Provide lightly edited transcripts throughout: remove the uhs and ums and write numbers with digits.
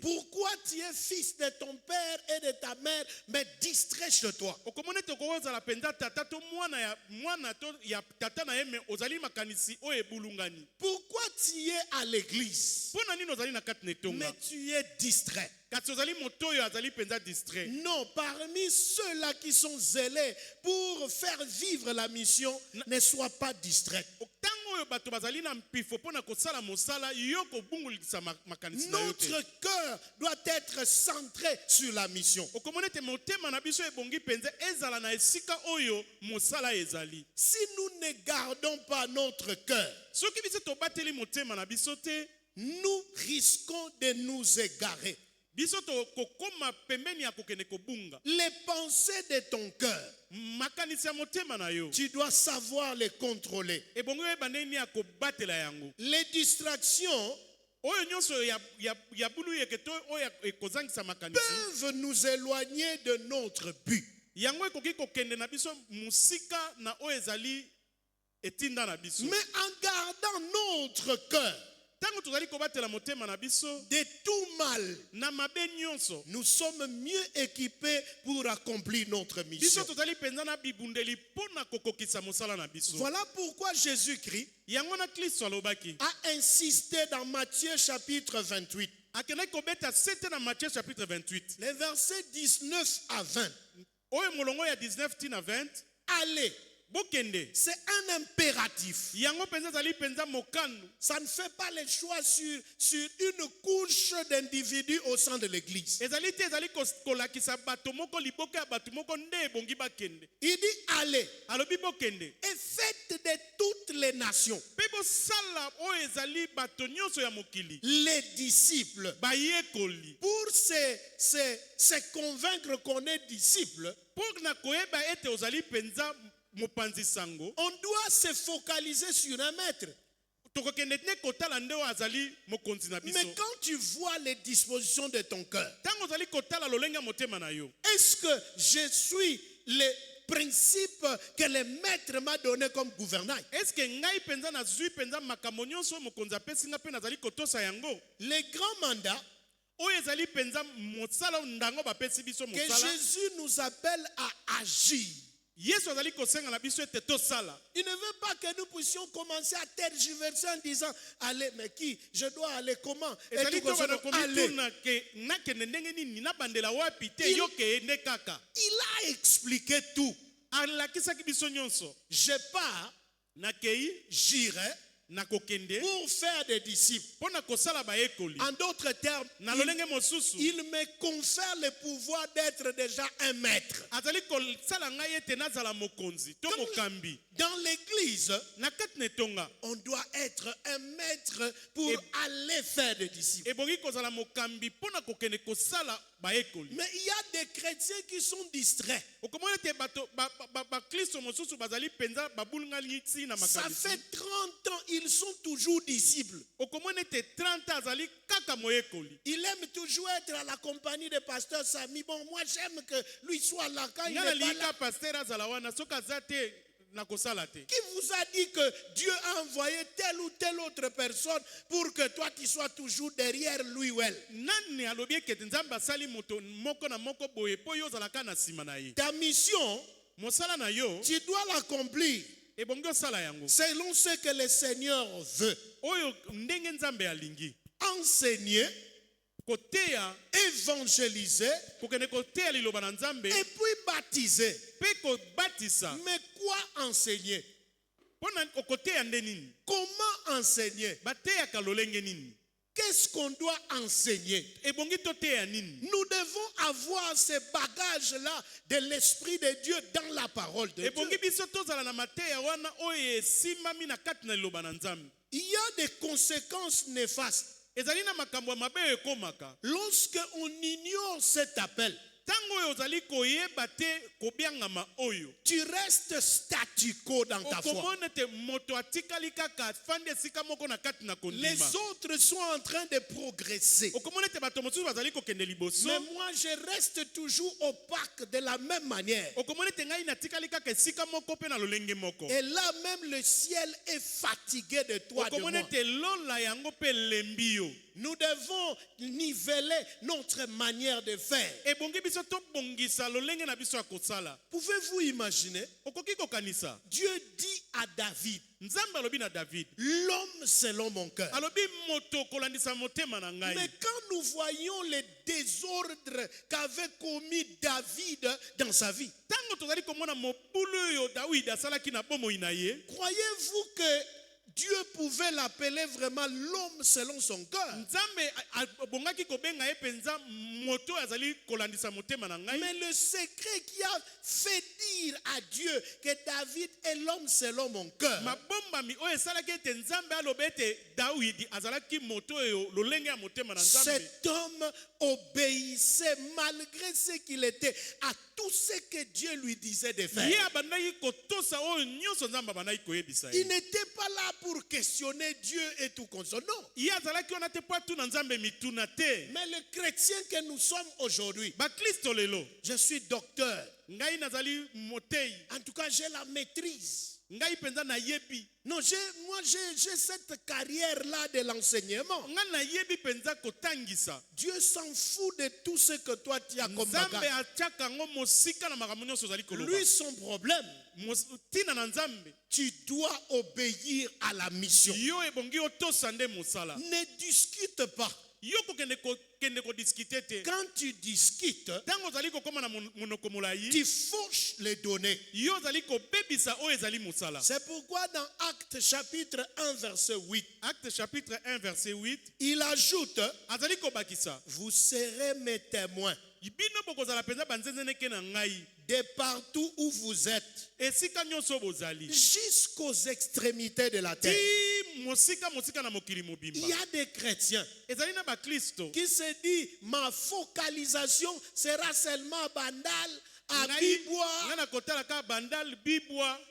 Pourquoi tu es fils de ton père et de ta mère, mais distrait chez toi? Pourquoi tu es à l'église, mais tu es distrait? Non, parmi ceux-là qui sont zélés pour faire vivre la mission, ne sois pas distrait. Notre cœur doit être centré sur la mission. Si nous ne gardons pas notre cœur, nous risquons de nous égarer. Les pensées de ton cœur, tu dois savoir les contrôler. Les distractions peuvent nous éloigner de notre but. Mais en gardant notre cœur de tout mal, nous sommes mieux équipés pour accomplir notre mission. Voilà pourquoi Jésus-Christ a insisté dans Matthieu chapitre 28. Les versets 19 à 20. Allez. C'est un impératif. Ça ne fait pas le choix sur une couche d'individus au sein de l'église. Il dit allez et faites de toutes les nations les disciples. Pour se convaincre qu'on est disciple, on doit se focaliser sur un maître. Mais quand tu vois les dispositions de ton cœur, est-ce que je suis les principes que le maître m'a donné comme gouvernail? Les grands mandats que Jésus nous appelle à agir, il ne veut pas que nous puissions commencer à tergiverser en disant allez, mais qui? Je dois aller comment? Et tout il a expliqué tout. Je pars, j'irai pour faire des disciples. En d'autres termes, il me confère le pouvoir d'être déjà un maître. Dans l'église, on doit être un maître pour aller faire des disciples. Mais il y a des chrétiens qui sont distraits. Ça fait 30 ans, ils sont toujours disciples. Il aime toujours être à la compagnie de pasteur Sami. Bon, moi j'aime que lui soit là quand il est pas là. Qui vous a dit que Dieu a envoyé telle ou telle autre personne pour que toi tu sois toujours derrière lui ou elle? Ta mission, tu dois l'accomplir selon ce que le Seigneur veut. Enseigner, évangéliser et puis baptiser. Mais quoi enseigner? Comment enseigner? Qu'est-ce qu'on doit enseigner? Nous devons avoir ces bagages-là de l'Esprit de Dieu dans la parole de Dieu. Il y a des conséquences néfastes lorsque on ignore cet appel. Tu restes statu quo dans ta foi. Les autres sont en train de progresser. Mais moi, je reste toujours opaque de la même manière. Et là même, le ciel est fatigué de toi, de moi. Nous devons niveler notre manière de faire. Pouvez-vous imaginer? Dieu dit à David, l'homme selon mon cœur. Mais quand nous voyons les désordres qu'avait commis David dans sa vie, croyez-vous que Dieu pouvait l'appeler vraiment l'homme selon son cœur? Mais le secret qui a fait dire à Dieu que David est l'homme selon mon cœur, cet homme obéissait malgré ce qu'il était à tout ce que Dieu lui disait de faire. Il n'était pas là pour questionner Dieu et tout consommer. Non. Mais le chrétien que nous sommes aujourd'hui, je suis docteur. En tout cas, j'ai la maîtrise. Non, moi j'ai cette carrière-là de l'enseignement. Dieu s'en fout de tout ce que toi tu as comme bagage. Lui, son problème, tu dois obéir à la mission. Ne discute pas. Quand tu discutes, tu fauches les données. C'est pourquoi dans Actes chapitre 1 verset 8, il ajoute, vous serez mes témoins de partout où vous êtes, jusqu'aux extrémités de la terre. Il y a des chrétiens qui se disent, ma focalisation sera seulement Bandal, à Bibois.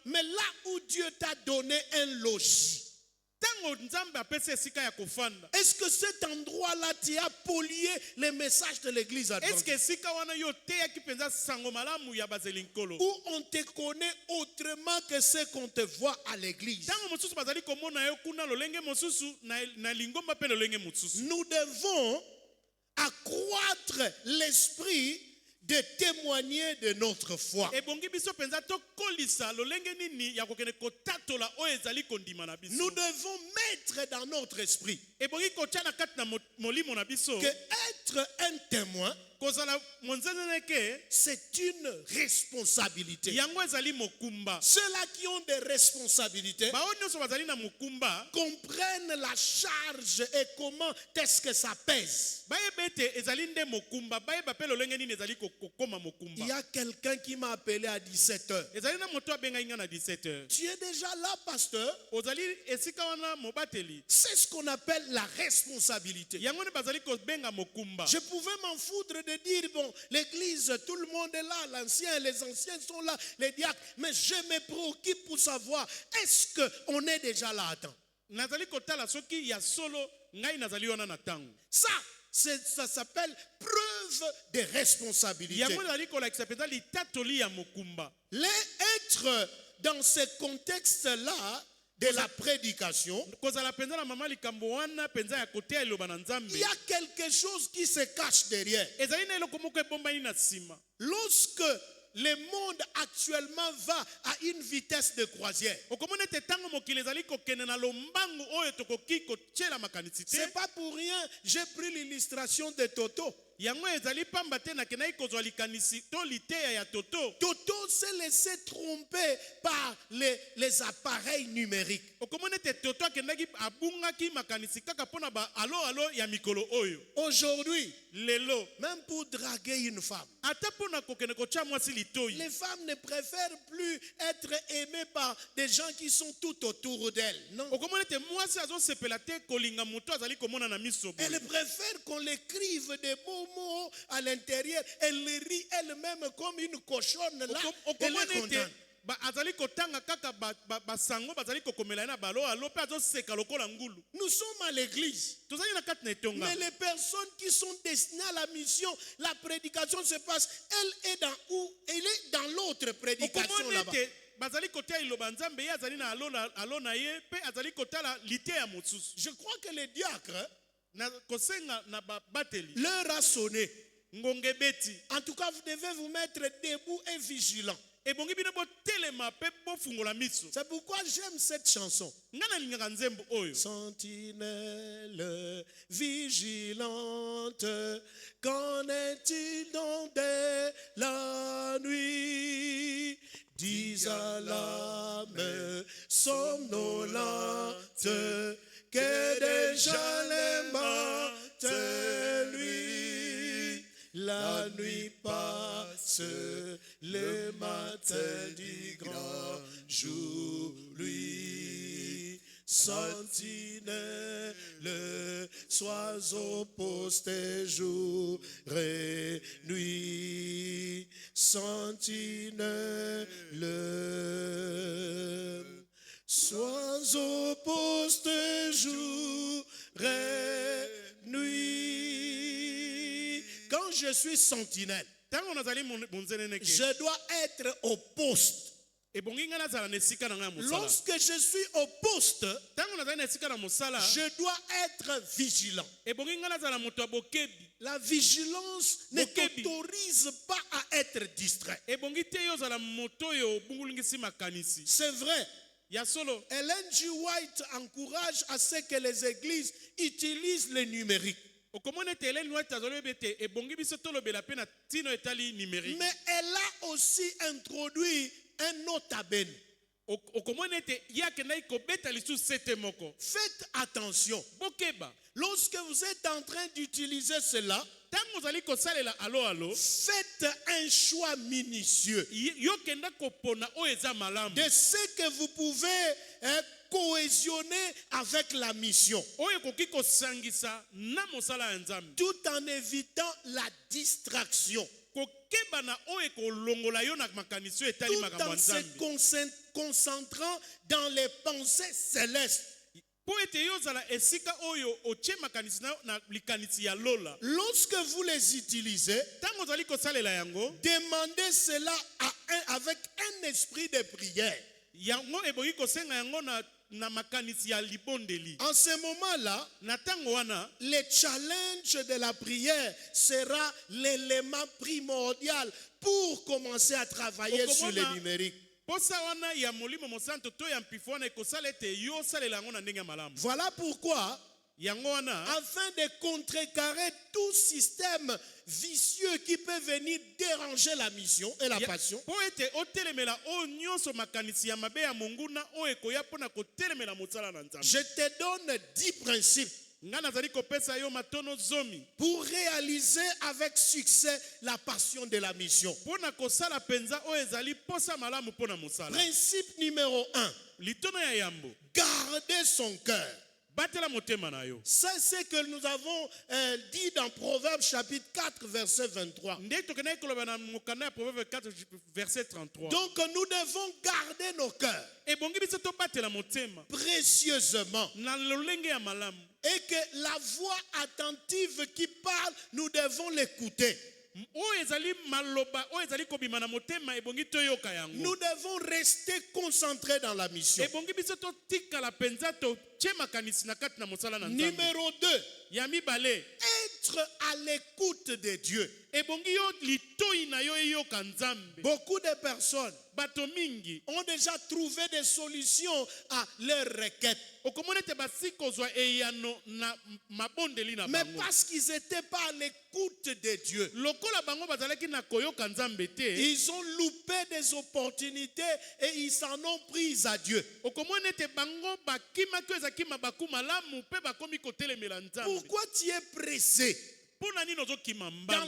Mais là où Dieu t'a donné un logis, est-ce que cet endroit-là tu as polié les messages de l'église adventiste? Où on te connaît autrement que ce qu'on te voit à l'église? Nous devons accroître l'esprit de témoigner de notre foi. Nous devons mettre dans notre esprit que être un témoin, c'est une responsabilité. Ceux-là qui ont des responsabilités comprennent la charge et comment est-ce que ça pèse. Il y a quelqu'un qui m'a appelé à 17h. Tu es déjà là, pasteur? C'est ce qu'on appelle la responsabilité. Je pouvais m'en foutre de dire, bon, l'église, tout le monde est là, les anciens sont là, les diacres, mais je me préoccupe pour savoir, est-ce qu'on est déjà là à temps? Ça s'appelle preuve de responsabilité. Être dans ce contexte-là de la prédication, il y a quelque chose qui se cache derrière. Lorsque le monde actuellement va à une vitesse de croisière, c'est pas pour rien, j'ai pris l'illustration de Toto. Toto s'est laissé tromper par les appareils numériques. Aujourd'hui, même pour draguer une femme, les femmes ne préfèrent plus être aimées par des gens qui sont tout autour d'elles. Non. Elles préfèrent qu'on l'écrive des mots mots à l'intérieur. Elle rit elle-même comme une cochonne là. Elle est contente. Nous sommes à l'église. Mais les personnes qui sont destinées à la mission, la prédication se passe. Elle est dans où? Elle est dans l'autre prédication là-bas. Je crois que le diacre l'heure a sonné. En tout cas, vous devez vous mettre debout et vigilant. C'est pourquoi j'aime cette chanson. Sentinelle vigilante, qu'en est-il donc de la nuit? Dis à l'âme somnolente que déjà les matin lui. La nuit passe, le matin du grand jour lui. Sentinelle, sois au poste jour et nuit. Sentinelle, sois au poste jour et nuit. Quand je suis sentinelle, je dois être au poste. Lorsque je suis au poste, je dois être vigilant. La vigilance ne t'autorise pas à être distrait. C'est vrai. Ellen G. White encourage à ce que les églises utilisent le numérique. Mais elle a aussi introduit un notabene. Faites attention. Lorsque vous êtes en train d'utiliser cela, faites un choix minutieux de ce que vous pouvez cohésionner avec la mission, tout en évitant la distraction, tout en se concentrant dans les pensées célestes. Lorsque vous les utilisez, demandez cela avec un esprit de prière. En ce moment-là, le challenge de la prière sera l'élément primordial pour commencer à travailler sur le numérique. Voilà pourquoi, afin de contrecarrer tout système vicieux qui peut venir déranger la mission et la passion, je te donne 10 principes pour réaliser avec succès la passion de la mission. Principe numéro 1. Garder son cœur. C'est ce que nous avons dit dans Proverbes chapitre 4 verset 23. Donc nous devons garder nos cœurs précieusement, et que la voix attentive qui parle, nous devons l'écouter. Nous devons rester concentrés dans la mission. Numéro 2. Être à l'écoute de Dieu. Beaucoup de personnes ont déjà trouvé des solutions à leurs requêtes. Mais parce qu'ils n'étaient pas à l'écoute de Dieu, ils ont loupé des opportunités et ils s'en ont pris à Dieu. Pourquoi tu es pressé dans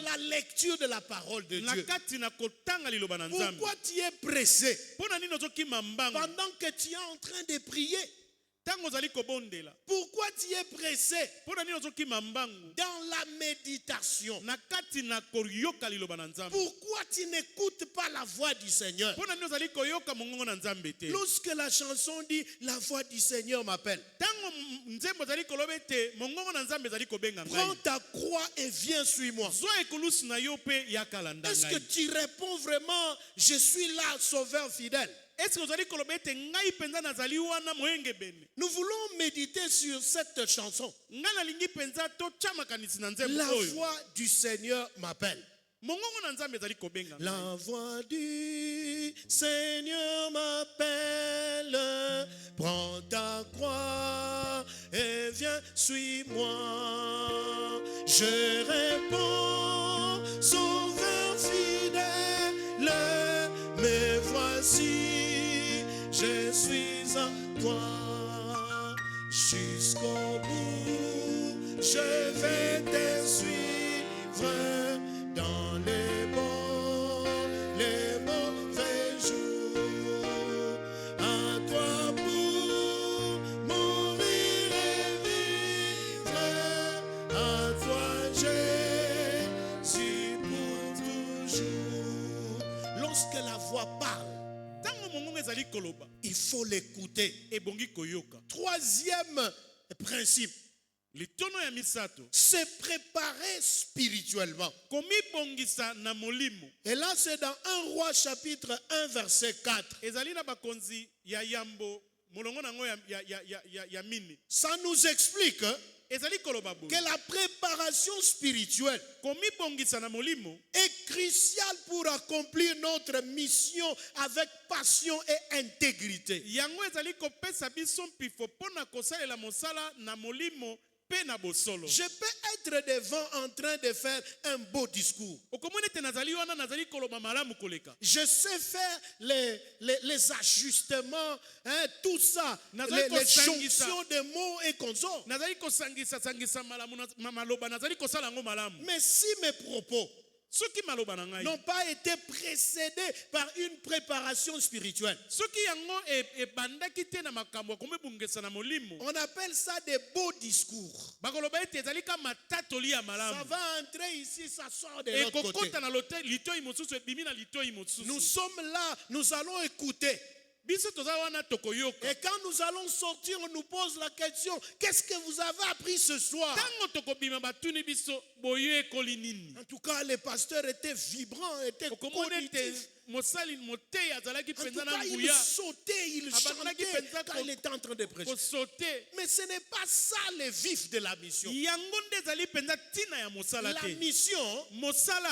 la lecture de la parole de Dieu? Pourquoi tu es pressé pendant que tu es en train de prier? Pourquoi tu es pressé dans la méditation? Pourquoi tu n'écoutes pas la voix du Seigneur? Lorsque la chanson dit la voix du Seigneur m'appelle, prends ta croix et viens suis-moi. Est-ce que tu réponds vraiment, je suis là, sauveur fidèle? Nous voulons méditer sur cette chanson. La voix du Seigneur m'appelle. La voix du Seigneur m'appelle. Prends ta croix et viens, suis-moi. Je réponds, sauveur fidèle, me voici, je suis à toi. Jusqu'au bout, je vais te suivre dans les bons, les mauvais jours. À toi pour mourir et vivre, à toi Jésus pour toujours. Lorsque la voix parle, il faut l'écouter. Troisième principe, se préparer spirituellement. Et là c'est dans 1 Roi chapitre 1 verset 4. Ça nous explique que la préparation spirituelle est cruciale pour accomplir notre mission avec passion et intégrité. Je peux être devant en train de faire un beau discours. Je sais faire les ajustements, tout ça, les jonctions de mots et consorts. Mais si mes propos n'ont pas été précédés par une préparation spirituelle, on appelle ça des beaux discours. Ça va entrer ici, ça sort de l'autre côté. Nous sommes là, nous allons écouter. Et quand nous allons sortir, on nous pose la question, qu'est-ce que vous avez appris ce soir? En tout cas, les pasteurs étaient vibrants, étaient cognitifs. En tout cas, il sautait, il chantait quand il était en train de prêcher. Mais ce n'est pas ça le vif de la mission. La mission,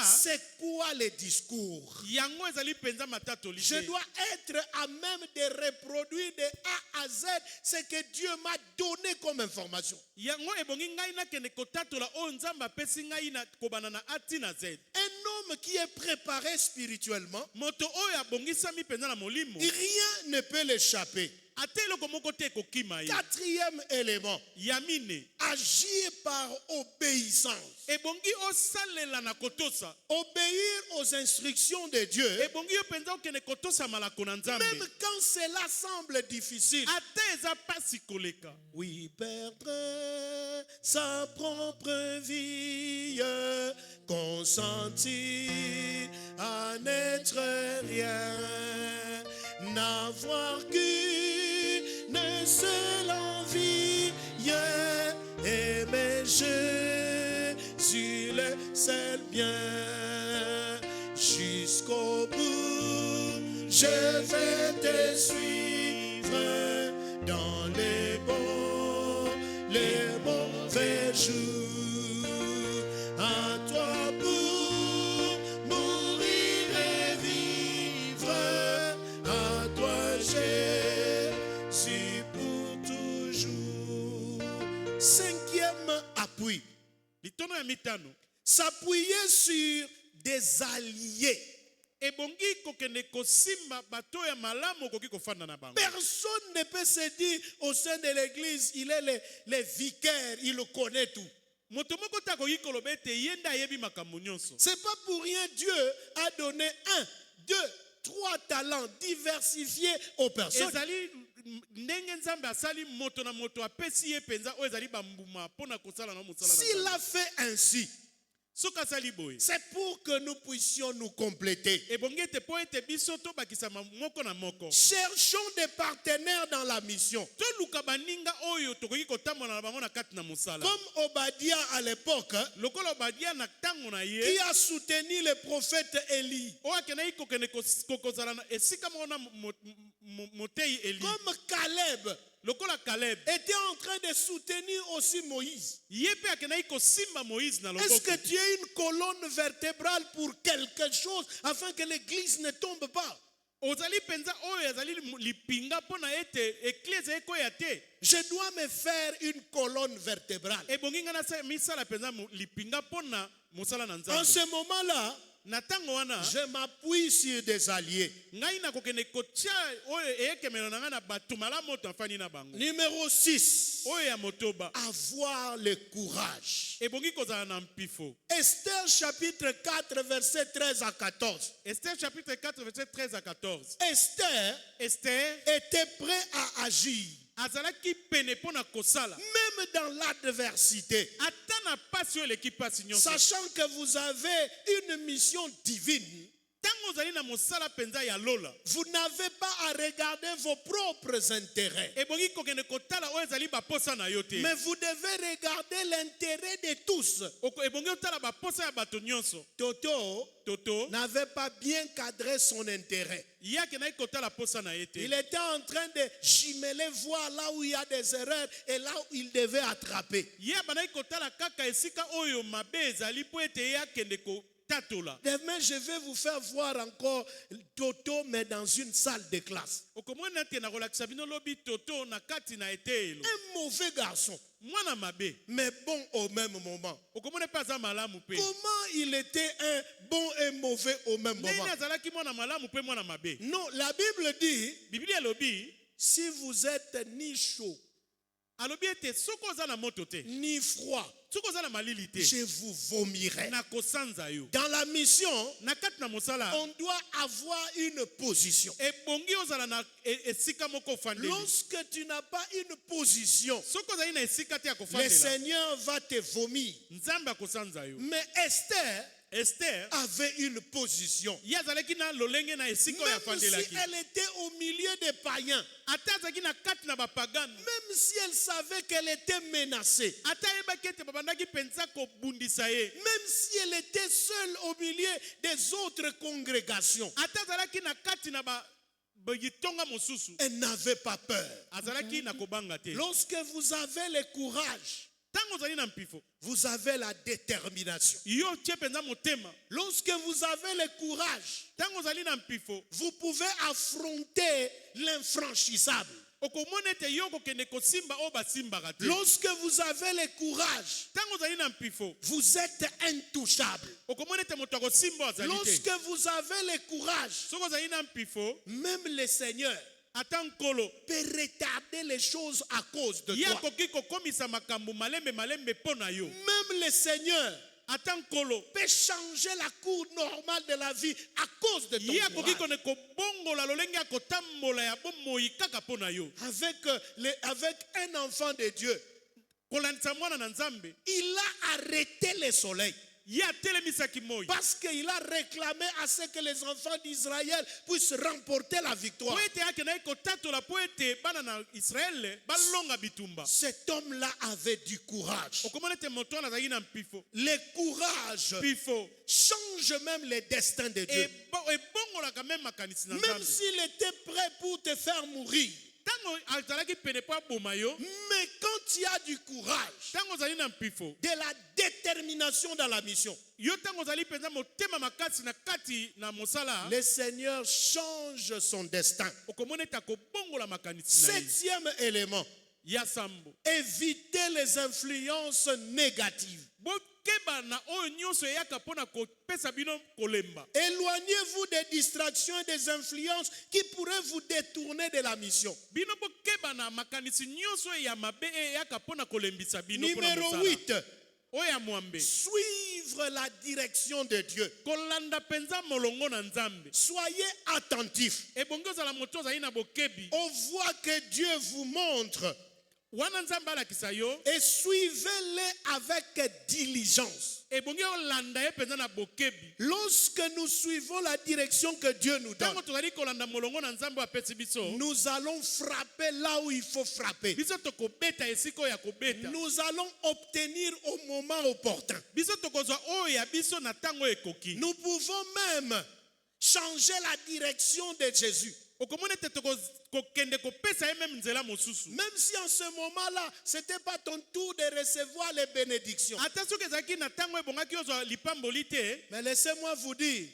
c'est quoi les discours? Je dois être à même de reproduire de A à Z ce que Dieu m'a donné comme information. Un homme qui est préparé spirituellement, rien ne peut l'échapper. Quatrième élément, agir par obéissance. Obéir aux instructions de Dieu, même quand cela semble difficile. Oui, perdre sa propre vie, consentir à n'être rien, n'avoir qu'une seule envie, aimer Jésus le seul bien. Jusqu'au bout, je vais te suivre dans les bons, les mauvais jours. À toi pour mourir et vivre, à toi Jésus pour toujours. Cinquième appui, s'appuyer sur des alliés. Personne ne peut se dire au sein de l'église, il est le vicaire, il le connaît tout. C'est pas pour rien Dieu a donné 1, 2, 3 talents diversifiés aux personnes. S'il a fait ainsi, c'est pour que nous puissions nous compléter. Cherchons des partenaires dans la mission. Comme Obadiah à l'époque, qui a soutenu le prophète Élie. Comme Caleb était en train de soutenir aussi Moïse. Est-ce que tu es une colonne vertébrale pour quelque chose afin que l'église ne tombe pas? Je dois me faire une colonne vertébrale. En ce moment-là, je m'appuie sur des alliés. Numéro 6. Avoir le courage. Esther chapitre 4 verset 13 à 14. Esther chapitre 4 verset 13 à 14. Esther était prêt à agir. Même dans l'adversité. Sachant que vous avez une mission divine. Vous n'avez pas à regarder vos propres intérêts. Mais vous devez regarder l'intérêt de tous. Toto n'avait pas bien cadré son intérêt. Il était en train de chimeler, voir là où il y a des erreurs et là où il devait attraper. Demain, je vais vous faire voir encore Toto, mais dans une salle de classe. Un mauvais garçon, mais bon au même moment. Comment il était un bon et mauvais au même moment? Non, la Bible dit, si vous êtes ni chaud, ni froid, je vous vomirai. Dans la mission, on doit avoir une position. Lorsque tu n'as pas une position, le Seigneur va te vomir. Mais Esther avait une position. Même si elle était au milieu des païens, même si elle savait qu'elle était menacée, même si elle était seule au milieu des autres congrégations, elle n'avait pas peur. Lorsque vous avez le courage, vous avez la détermination. Lorsque vous avez le courage, vous pouvez affronter l'infranchissable. Lorsque vous avez le courage, vous êtes intouchable. Lorsque vous avez le courage, même le Seigneur peut retarder les choses à cause de toi. Même le Seigneur peut changer la cour normale de la vie à cause de ton courage. Avec un enfant de Dieu, il a arrêté le soleil. Parce qu'il a réclamé à ce que les enfants d'Israël puissent remporter la victoire. Cet homme-là avait du courage. Le courage change même les destins de Dieu. Même s'il était prêt pour te faire mourir, mais quand tu as du courage, de la détermination dans la mission, le Seigneur change son destin. 7e élément, éviter les influences négatives. Éloignez-vous des distractions et des influences qui pourraient vous détourner de la mission. Numéro 8. Suivre suivre la direction de Dieu. Soyez attentifs. On voit que Dieu vous montre et suivez-les avec diligence. Lorsque nous suivons la direction que Dieu nous donne, nous allons frapper là où il faut frapper. Nous allons obtenir au moment opportun. Nous pouvons même changer la direction de Jésus. Même si en ce moment-là, ce n'était pas ton tour de recevoir les bénédictions. Mais laissez-moi vous dire,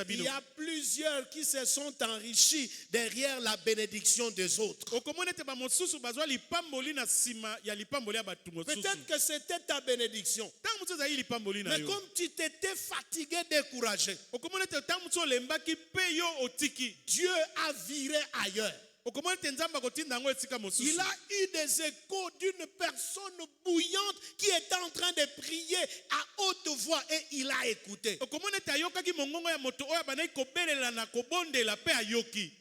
il y a plusieurs qui se sont enrichis derrière la bénédiction des autres. Peut-être que c'était ta bénédiction. Mais comme tu t'étais fatigué, découragé, Dieu a viré ailleurs. Il a eu des échos d'une personne bouillante qui était en train de prier à haute voix et il a écouté.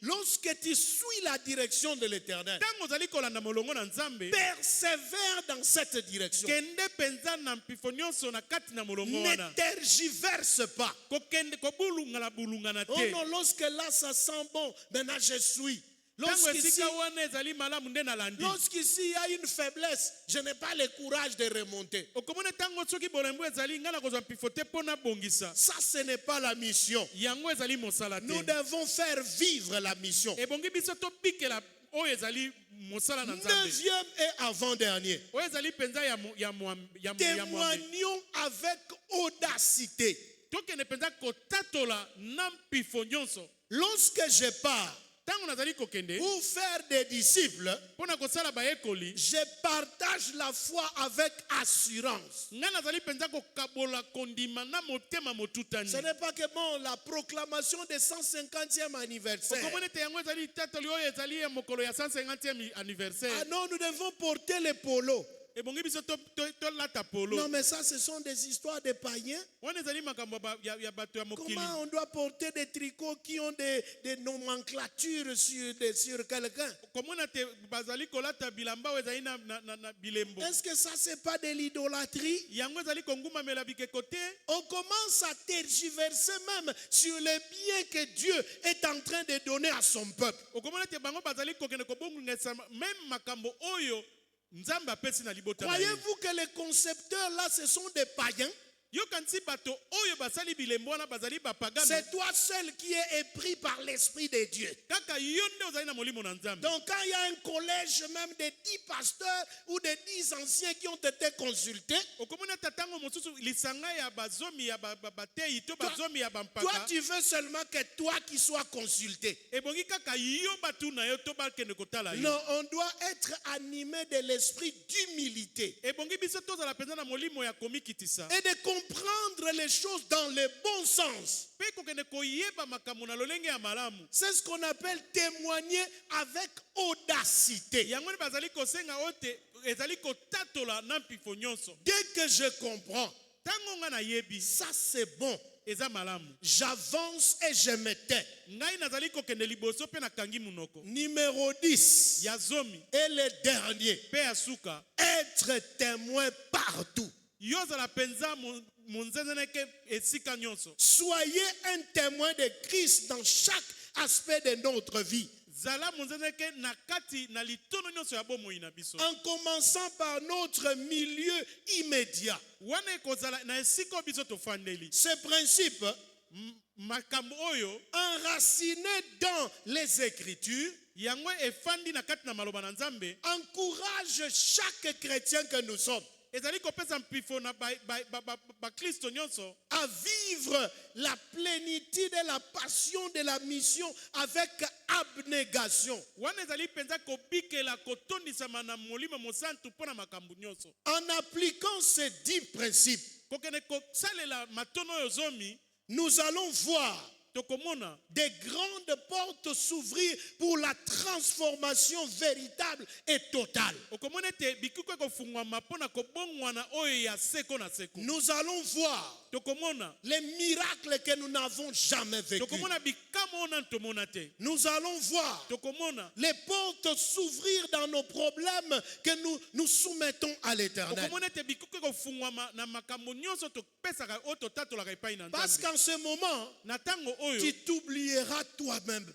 Lorsque tu suis la direction de l'Éternel, persévère dans cette direction. Ne tergiverse pas. Oh non, lorsque là ça sent bon, maintenant je suis. Lorsqu'ici il y a une faiblesse, je n'ai pas le courage de remonter. Ça, ce n'est pas la mission. Nous devons faire vivre la mission. 9e et avant-dernier. Témoignons avec audacité. Lorsque je pars pour faire des disciples, je partage la foi avec assurance. Ce n'est pas que bon, la proclamation des 150e anniversaire. Ah non, nous devons porter les polos. Non, mais ça, ce sont des histoires de païens. Comment on doit porter des tricots qui ont des nomenclatures sur quelqu'un? Est-ce que ça, c'est pas de l'idolâtrie? On commence à tergiverser même sur les biens que Dieu est en train de donner à son peuple. Croyez-vous que les concepteurs là, ce sont des païens? C'est toi seul qui es épris par l'Esprit de Dieu. Donc quand il y a un collège même de 10 pasteurs ou de 10 anciens qui ont été consultés, toi tu veux seulement que toi qui sois consulté. Non, on doit être animé de l'esprit d'humilité et de comprendre les choses dans le bon sens. C'est ce qu'on appelle témoigner avec audacité. Dès que je comprends, ça c'est bon, j'avance et je me tais. Numéro 10 et le dernier, être témoin partout. Soyez un témoin de Christ dans chaque aspect de notre vie. En commençant par notre milieu immédiat. Ce principe, enraciné dans les Écritures, encourage chaque chrétien que nous sommes à vivre la plénitude et la passion de la mission avec abnégation. En appliquant ces 10 principes, nous allons voir des grandes portes s'ouvrir pour la transformation véritable et totale. Nous allons voir les miracles que nous n'avons jamais vécus. Nous allons voir les portes s'ouvrir dans nos problèmes que nous soumettons à l'Éternel. Parce qu'en ce moment, tu t'oublieras toi-même.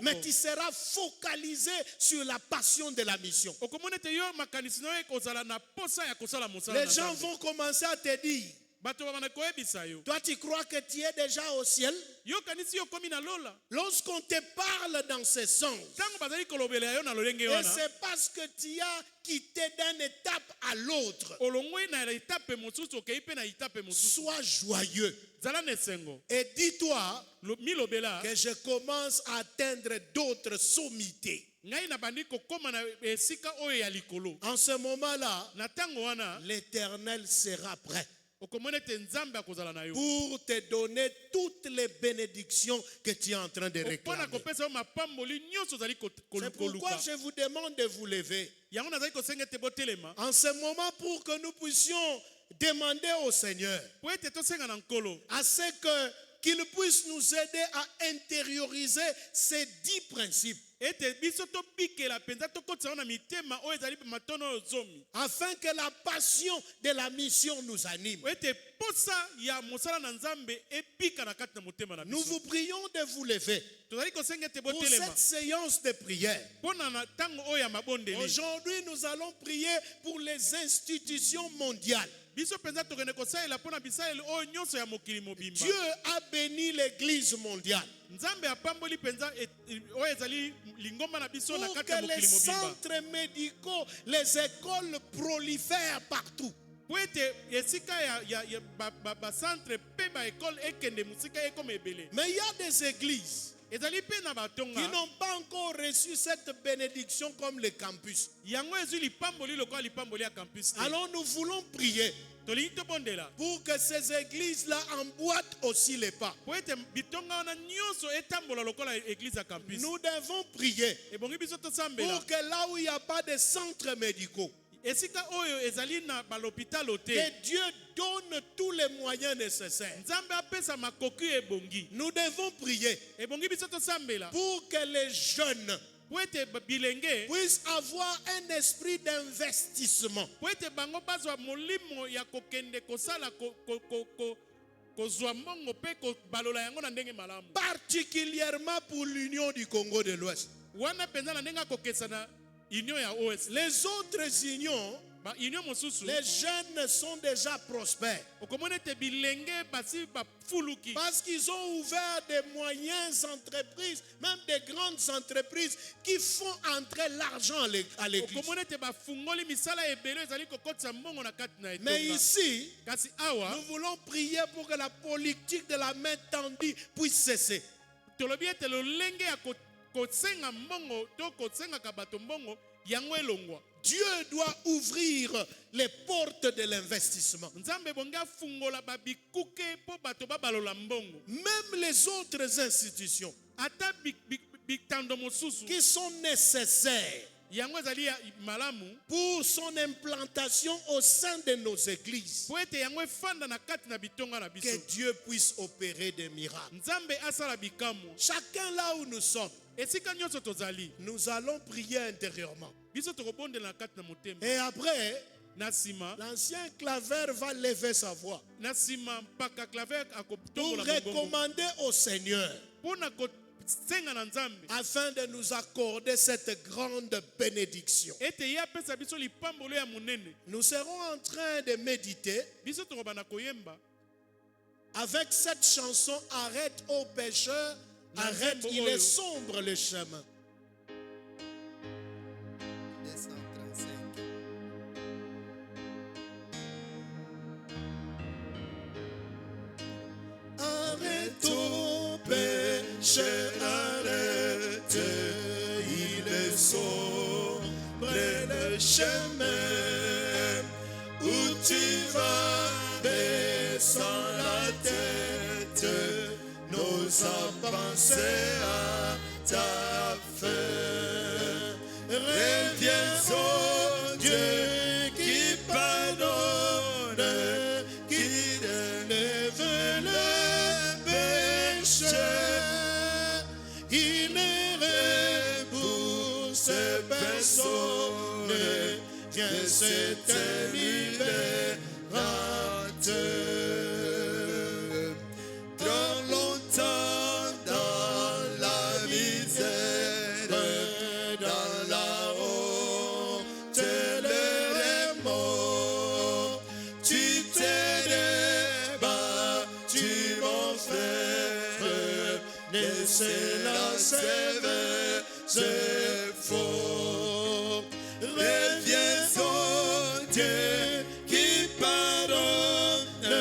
Mais tu seras focalisé sur la passion de la mission. Les gens vont commencer à te dire, toi tu crois que tu es déjà au ciel? Lorsqu'on te parle dans ce sens, et c'est parce que tu as quitté d'une étape à l'autre. Sois joyeux et dis-toi que je commence à atteindre d'autres sommités. En ce moment-là, l'Éternel sera prêt pour te donner toutes les bénédictions que tu es en train de réclamer. C'est pourquoi je vous demande de vous lever en ce moment pour que nous puissions demander au Seigneur à ce qu'il puisse nous aider à intérioriser ces 10 principes, afin que la passion de la mission nous anime. Nous vous prions de vous lever pour cette séance de prière. Aujourd'hui, nous allons prier pour les institutions mondiales. Dieu a béni l'église mondiale pour que les centres médicaux, les écoles prolifèrent partout. Mais il y a des églises qui n'ont pas encore reçu cette bénédiction comme le campus. Alors nous voulons prier pour que ces églises-là emboîtent aussi les pas. Nous devons prier pour que là où il n'y a pas de centres médicaux, que Dieu donne tous les moyens nécessaires. Nous devons prier pour que les jeunes puissent avoir un esprit d'investissement, particulièrement pour l'Union du Congo de l'Ouest. Les autres unions, les jeunes sont déjà prospères parce qu'ils ont ouvert des moyennes entreprises, même des grandes entreprises qui font entrer l'argent à l'église. Mais ici, nous voulons prier pour que la politique de la main tendue puisse cesser. Dieu doit ouvrir les portes de l'investissement. Même les autres institutions qui sont nécessaires pour son implantation au sein de nos églises, que Dieu puisse opérer des miracles. Chacun là où nous sommes, nous allons prier intérieurement. Et après, l'ancien claveur va lever sa voix pour recommander au Seigneur afin de nous accorder cette grande bénédiction. Nous serons en train de méditer avec cette chanson « Arrête ô pécheur, arrête, il est sombre le chemin ». Arrête ô pécheur, arrête, il est sombre le chemin où tu vas, baissant la tête, sans penser à ta fin. Reviens au Dieu qui pardonne, qui élève le péché. Il est pour ces personnes, viens c'est un libérateur. Trop longtemps dans la misère, dans la honte et les morts, tu t'es débattu mon frère, laissez la sévère, c'est faux. Reviens au Dieu qui pardonne,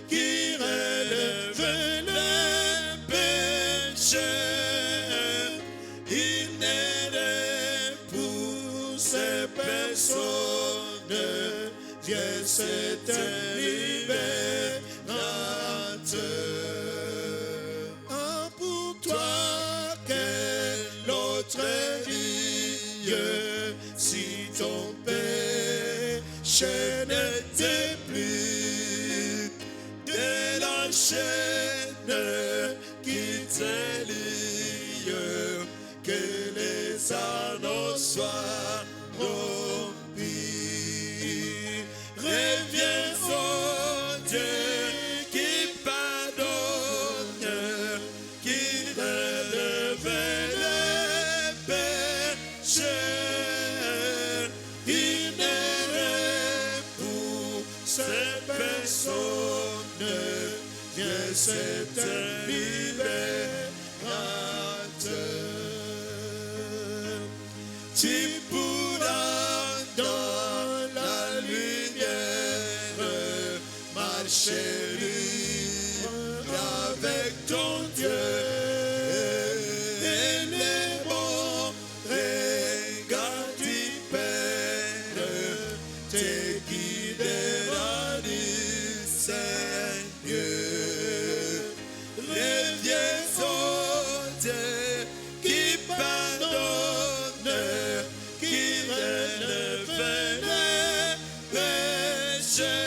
qui relève les péchés. Il n'est pour ces personnes, viens c'est un libérateur. Ah, pour toi, quelle autre vie, si ton péché n'était plus de la chaîne qui te lie, que les anneaux soient rompus. Reviens au Dieu qui pardonne, qui relève les péchés. Il n'est pour ces personnes, viens c'est un libérateur. Tu pourras dans la lumière marcher libre avec ton Dieu. Et les bons regards du Père te guidera du Seigneur. Reviens au Dieu qui pardonne, qui relève les péchés.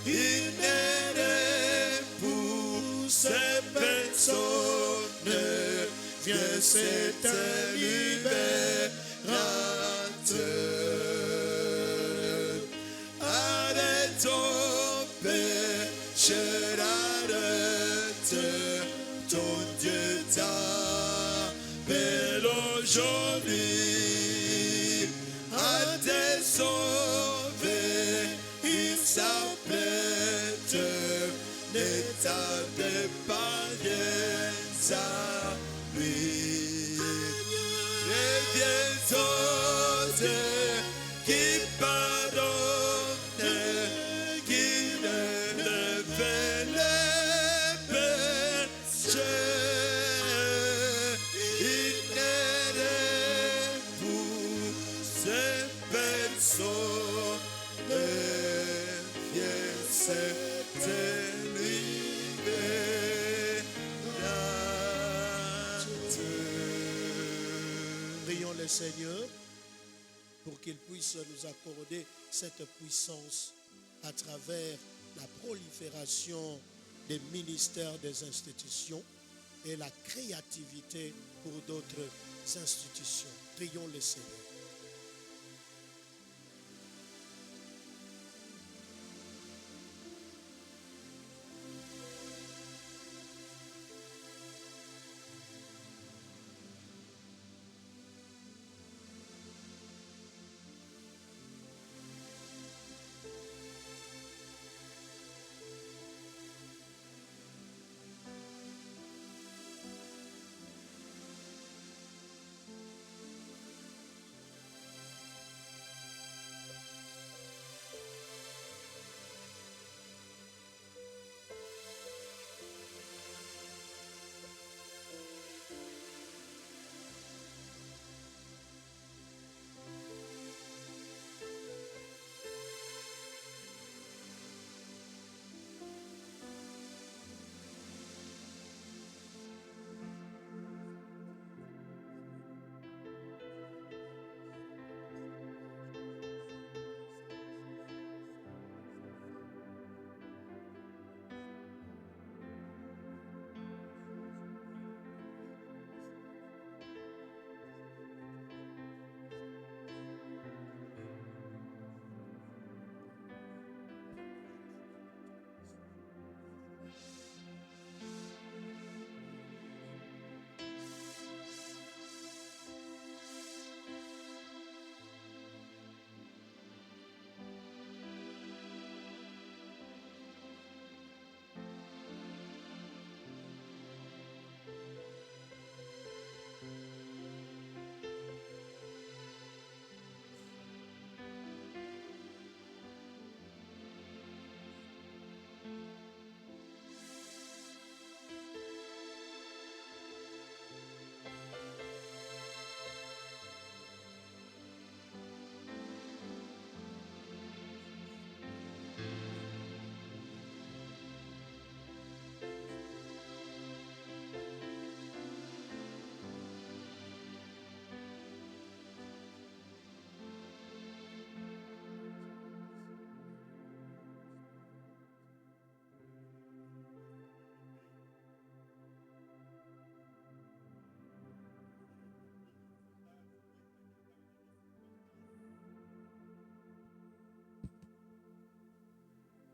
Il n'est pour ces personnes, viens c'est un libérateur. Arrête ton péché, arrête, ton Dieu t'appelle aujourd'hui à te sauver. Il s'apprête, ne tarde pas, viens à lui. Reviens au Dieu qui pardonne, qui relève les péchés. Il n'est pour ces personnes, viens c'est Prions le Seigneur pour qu'il puisse nous accorder cette puissance à travers la prolifération des ministères des institutions et la créativité pour d'autres institutions. Prions le Seigneur.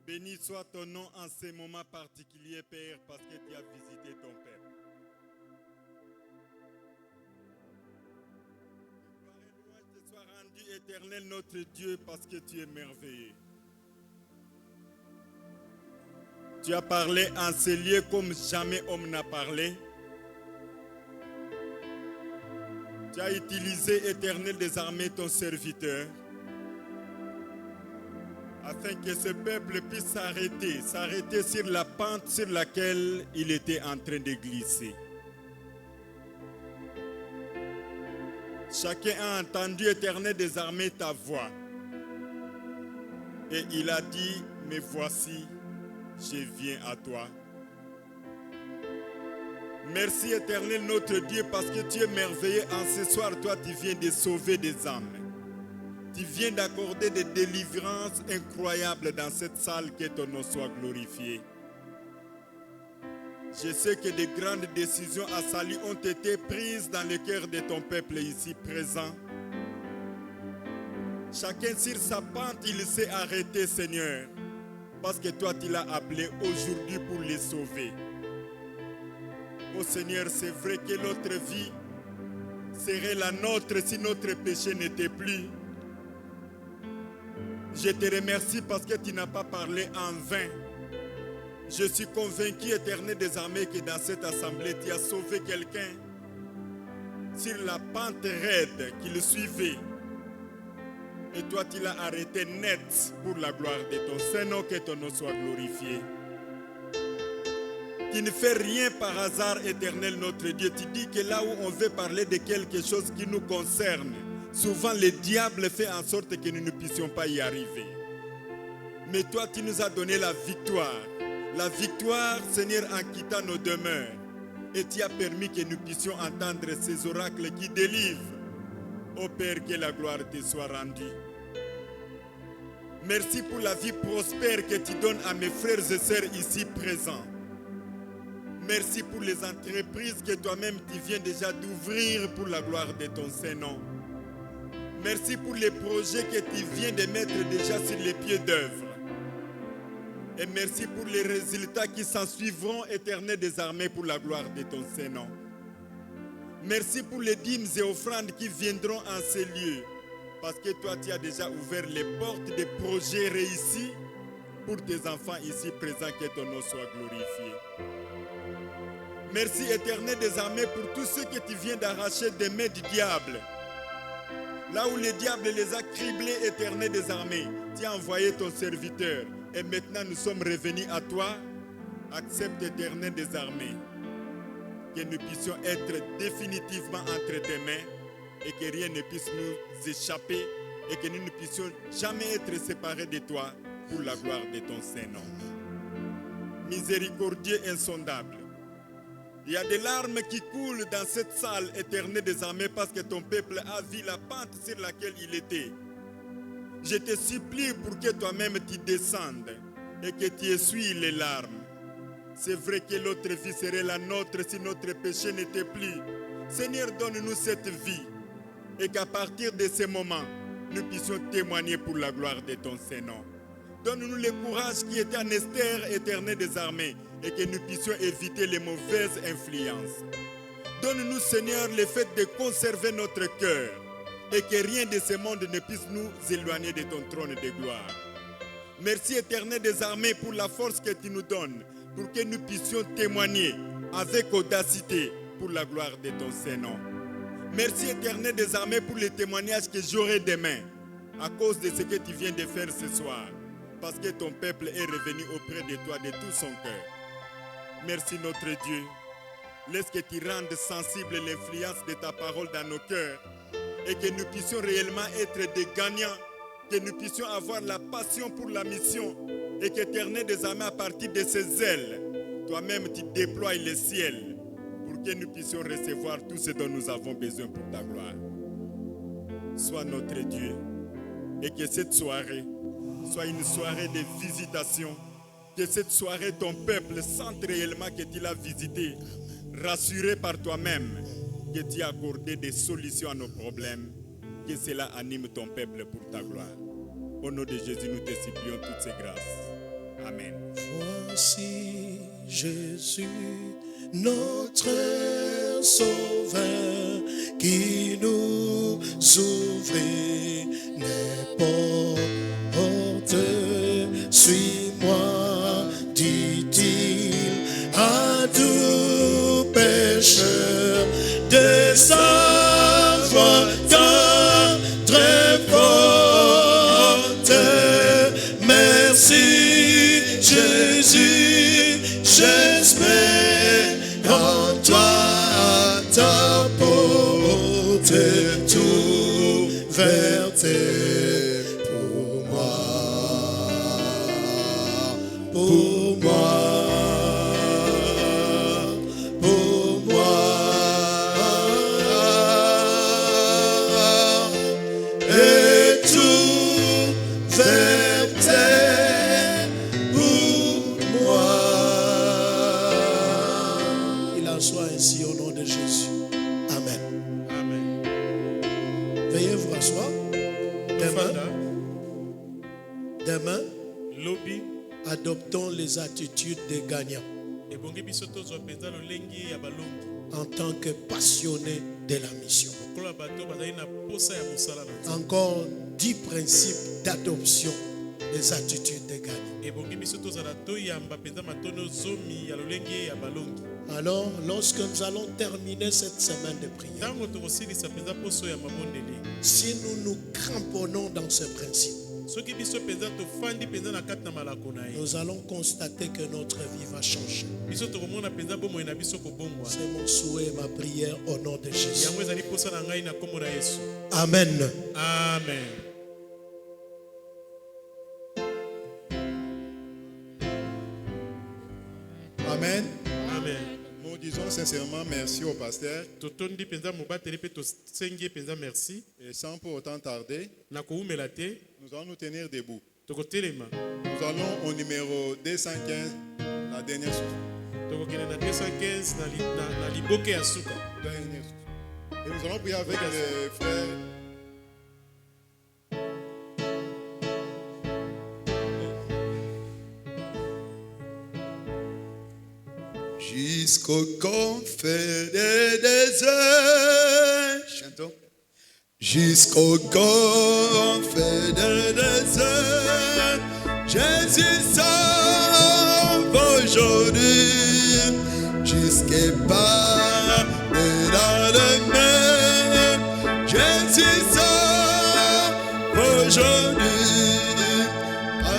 Béni soit ton nom en ces moments particuliers, Père, parce que tu as visité ton peuple. Que gloire et louange te soient rendues, Éternel notre Dieu, parce que tu es merveilleux. Tu as parlé en ces lieux comme jamais homme n'a parlé. Tu as utilisé, Éternel des armées, ton serviteur, afin que ce peuple puisse s'arrêter sur la pente sur laquelle il était en train de glisser. Chacun a entendu, Éternel des armées, ta voix. Et il a dit, mais voici, je viens à toi. Merci, Éternel notre Dieu, parce que tu es merveilleux. En ce soir, toi, tu viens de sauver des âmes. Tu viens d'accorder des délivrances incroyables dans cette salle, que ton nom soit glorifié. Je sais que de grandes décisions à salut ont été prises dans le cœur de ton peuple ici présent. Chacun sur sa pente, il s'est arrêté, Seigneur, parce que toi, tu l'as appelé aujourd'hui pour les sauver. Oh Seigneur, c'est vrai que notre vie serait la nôtre si notre péché n'était plus. Je te remercie parce que tu n'as pas parlé en vain. Je suis convaincu, Éternel des armées, que dans cette assemblée, tu as sauvé quelqu'un sur la pente raide qui le suivait. Et toi, tu l'as arrêté net pour la gloire de ton Saint-Nom, que ton nom soit glorifié. Tu ne fais rien par hasard, Éternel notre Dieu. Tu dis que là où on veut parler de quelque chose qui nous concerne, souvent le diable fait en sorte que nous ne puissions pas y arriver. Mais toi, tu nous as donné la victoire. La victoire, Seigneur, en quittant nos demeures. Et tu as permis que nous puissions entendre ces oracles qui délivrent. Ô Père, que la gloire te soit rendue. Merci pour la vie prospère que tu donnes à mes frères et sœurs ici présents. Merci pour les entreprises que toi-même tu viens déjà d'ouvrir pour la gloire de ton Saint-Nom. Merci pour les projets que tu viens de mettre déjà sur les pieds d'œuvre. Et merci pour les résultats qui s'en suivront, Éternel des armées, pour la gloire de ton Saint-Nom. Merci pour les dîmes et offrandes qui viendront en ces lieux. Parce que toi, tu as déjà ouvert les portes des projets réussis pour tes enfants ici présents, que ton nom soit glorifié. Merci, Éternel des armées, pour tous ceux que tu viens d'arracher des mains du diable. Là où le diable les a criblés, Éternel des armées, tu as envoyé ton serviteur. Et maintenant, nous sommes revenus à toi. Accepte, Éternel des armées, que nous puissions être définitivement entre tes mains et que rien ne puisse nous échapper et que nous ne puissions jamais être séparés de toi pour la gloire de ton Saint-Nom. Miséricordieux insondable. Il y a des larmes qui coulent dans cette salle, Éternel des armées, parce que ton peuple a vu la pente sur laquelle il était. Je te supplie pour que toi-même tu descendes et que tu essuies les larmes. C'est vrai que l'autre vie serait la nôtre si notre péché n'était plus. Seigneur, donne-nous cette vie et qu'à partir de ce moment, nous puissions témoigner pour la gloire de ton Saint-Nom. Donne-nous le courage qui était en Esther, Éternel des armées, et que nous puissions éviter les mauvaises influences. Donne-nous, Seigneur, le fait de conserver notre cœur et que rien de ce monde ne puisse nous éloigner de ton trône de gloire. Merci, Éternel des armées, pour la force que tu nous donnes, pour que nous puissions témoigner avec audacité pour la gloire de ton Saint-Nom. Merci, Éternel des armées, pour les témoignages que j'aurai demain à cause de ce que tu viens de faire ce soir, parce que ton peuple est revenu auprès de toi de tout son cœur. Merci, notre Dieu. Laisse que tu rendes sensible l'influence de ta parole dans nos cœurs et que nous puissions réellement être des gagnants, que nous puissions avoir la passion pour la mission et qu'Éternel des armées, à partir de ses ailes, toi-même tu déploies les ciels pour que nous puissions recevoir tout ce dont nous avons besoin pour ta gloire. Sois notre Dieu et que cette soirée soit une soirée de visitation. Que cette soirée, ton peuple sente réellement que tu l'as visité, rassuré par toi-même, que tu as accordé des solutions à nos problèmes, que cela anime ton peuple pour ta gloire. Au nom de Jésus, nous te supplions toutes ces grâces. Amen. Voici Jésus, notre Sauveur, qui nous ouvre les portes. Suis-moi, dit-il, à tout pécheur de sa voix très forte. Merci Jésus, j'espère en toi, ta porte est ouverte pour moi, pour moi, pour moi. Et tout ouverte pour moi. Il en soit ainsi au nom de Jésus. Amen. Amen. Veuillez vous rasseoir. Demain, Lobby. adoptons les attitudes des gagnants Ebongi biso tozwa penza lolengi ya balongi. en tant que passionnés de la mission. Kola bato bazali na posa ya mosala na Nzambe. Encore 10 principes d'adoption des attitudes des gagnants. Ebongi biso tozala toyamba penza matono zomi ya lolengi ya balongi. Alors, lorsque nous allons terminer cette semaine de prière, Tango tokosilisa penza poso ya mabondeli. si nous nous cramponnons dans ce principe, Soki biso penza tofandi penza na kati na malako na ye. nous allons constater que notre vie va changer. Biso tokomona penza bomoi na biso kobongwa. C'est mon souhait et ma prière au nom de Jésus. Yango ezali posa na ngai na kombo na Yesu. Amen. Amen. Amen. Amen. Nous disons sincèrement merci au pasteur Totondi penza mobateli pe tosengi penza merci. et sans pour autant tarder, Na koumela te, nous allons nous tenir debout. tokotelema. Nous allons au numéro 215, la dernière source. Tokokende na 215 na liboke ya suka. Dernière source. Et nous allons prier avec les frères. Jusqu'au confins des déserts, chantons. Jusqu'au confins des déserts, Jésus sauve aujourd'hui. Jusqu'à part dans le mer, Jésus sauve aujourd'hui.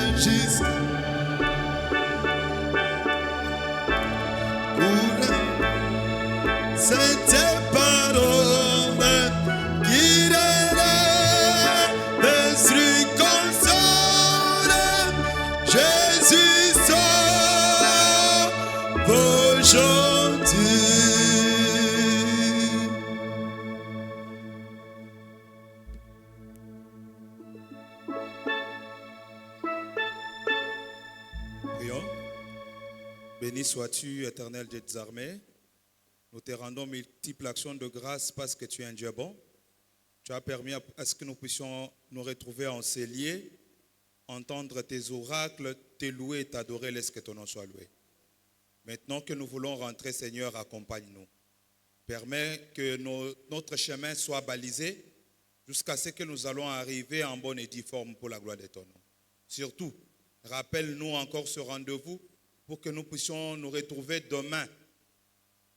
Jusqu'à cette parole qui l'esprit console, Jésus sauve aujourd'hui. Prions. Béni sois-tu, éternel Dieu des armées. Nous te rendons multiples actions de grâce parce que tu es un Dieu bon. Tu as permis à ce que nous puissions nous retrouver en ces lieux, entendre tes oracles, te louer et t'adorer, laisse que ton nom soit loué. Maintenant que nous voulons rentrer, Seigneur, accompagne-nous. Permets que notre chemin soit balisé jusqu'à ce que nous allons arriver en bonne et due forme pour la gloire de ton nom. Surtout, rappelle-nous encore ce rendez-vous pour que nous puissions nous retrouver demain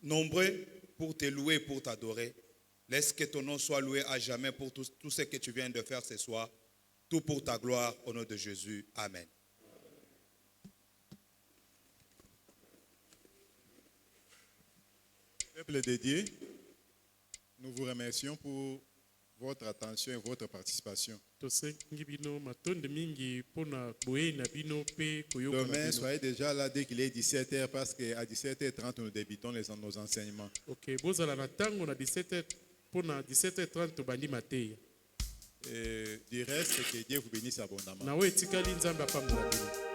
nombreux pour te louer, pour t'adorer. Laisse que ton nom soit loué à jamais pour tout ce que tu viens de faire ce soir. Tout pour ta gloire, au nom de Jésus. Amen. Peuple de Dieu, nous vous remercions pour votre attention et votre participation. Demain, soyez déjà là dès qu'il est 17h parce qu'à 17h30, nous débutons nos enseignements. Ok, bozala na tango na 17h pour na 17h30 tobandi mateya. Et du reste, que Dieu vous bénisse abondamment. Na we etikali nzambe apambola bino.